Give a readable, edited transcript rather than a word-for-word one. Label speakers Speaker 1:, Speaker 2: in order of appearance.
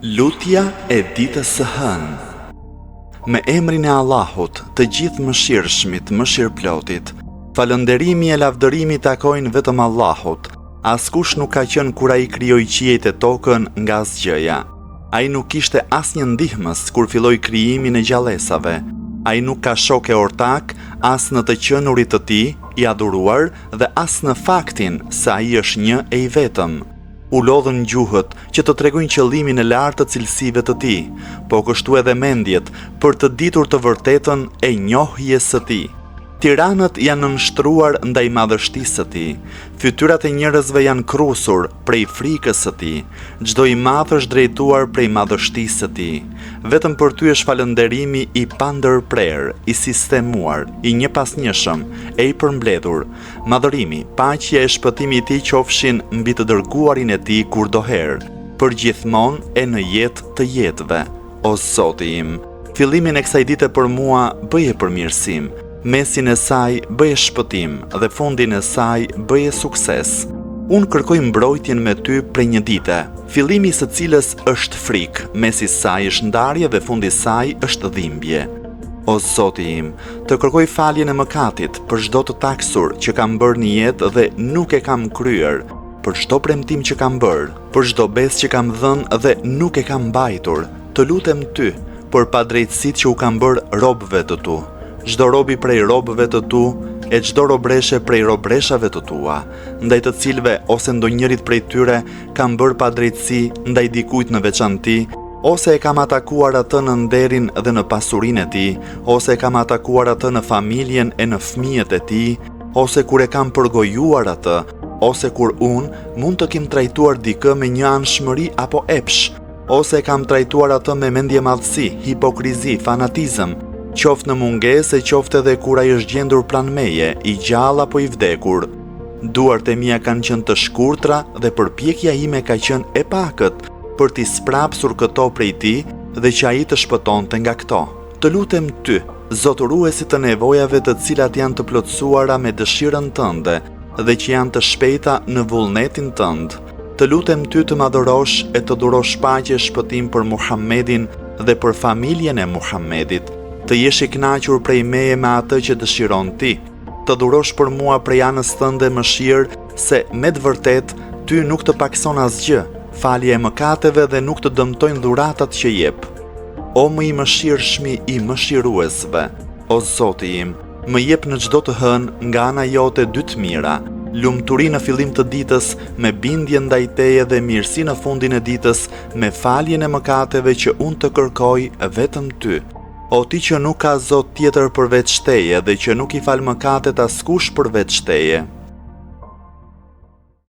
Speaker 1: Lutja e ditës së hënë. Me emrin e Allahut, të gjithë mëshirshmit, mëshirplotit, falënderimi e lavdërimi takojnë vetëm Allahut. Askush nuk ka qenë kur ai krijoi qiejt e tokën nga asgjëja. Ai nuk kishte asnjë ndihmës kur filloi krijimin e gjallësave. Ai nuk ka shok e ortak as në të qenurit të tij, i adhuruar, dhe as në faktin se ai është një e i vetëm. U lodhën gjuhët që të tregojnë qëllimin e lartë të cilësive të tij, po kështu edhe mendjet për të ditur të vërtetën e njohjes së tij. Tiranët janë nënshtruar ndaj madhështisë së tij. Fytyrat e njerëzve janë krusur prej frikës së tij. Çdo i madh është drejtuar prej madhështisë së tij. Vetëm për ty është falënderimi i pandërprer, i sistemuar, i njëpasnjëshëm, e i përmbledhur. Madhërimi, paqja e shpëtimi i tij qofshin mbi të dërguarin e tij kurdoherë, përgjithmonë e në jetë të jetëve. O Zoti im, fillimin e kësaj dite për mua bëje përmirësim, mesin e saj bëje shpëtim dhe fundin e saj bëje sukses. Unë kërkoj mbrojtjen me ty prej një dite, fillimi së cilës është frikë, mesi saj është ndarje dhe fundi saj është dhimbje. O Zoti im, të kërkoj faljen e mëkatit për çdo të taksur që kam bërë në jetë dhe nuk e kam kryer, për çdo premtim që kam bërë, për çdo besë që kam dhënë dhe nuk e kam mbajtur. Të lutem ty për padrejtësitë që u kam bërë robëve të tu. Çdo robi prej robëve të tu e çdo robreshe prej robreshave të tua, ndaj të cilëve ose ndonjërit prej tyre kam bërë padrejtësi ndaj dikujt në veçanti, ose e kam atakuar atë në nderin dhe në pasurinë e tij, ose e kam atakuar atë në familjen e në fëmijët e tij, ose kur e kam përgojuar atë, ose kur unë mund të kem trajtuar dikë me një anshmëri apo epsh, ose e kam trajtuar atë me mendje madhësi, hipokrizi, fanatizëm, qoftë në mungesë, qoftë edhe kur ai është gjendur pranë meje, i gjallë apo i vdekur. Duart e mia kanë qenë të shkurtra dhe përpjekja ime ka qenë e pakët për t'i sprapsur këto prej tij dhe që ai të shpëtonte nga këto. Të lutem ty, zotëruesi të nevojave të cilat janë të plotësuara me dëshirën tënde dhe që janë të shpejta në vullnetin tënd. Të lutem ty të madhërosh e të dhurosh paqe e shpëtim për Muhammedin dhe për familjen e Muhammedit. Të jesh i kënaqur prej meje me atë që dëshiron ti, të dhurosh për mua prej anës tënde mëshirë, se me të vërtet ty nuk të pakson asgjë, falje e mëkateve dhe nuk të dëmtojnë dhuratat që jep. O më i mëshirshmi i mëshiruesve, o Zoti im, më jep në çdo të hënë nga ana jote dy të mira, lumturi në fillim të ditës me bindje ndaj teje dhe mirësi në fundin e ditës me faljen e mëkateve që unë të kërkoj vetëm ty. O ti që nuk ka Zot tjetër përveç teje dhe që nuk i fal mëkatet askush përveç teje.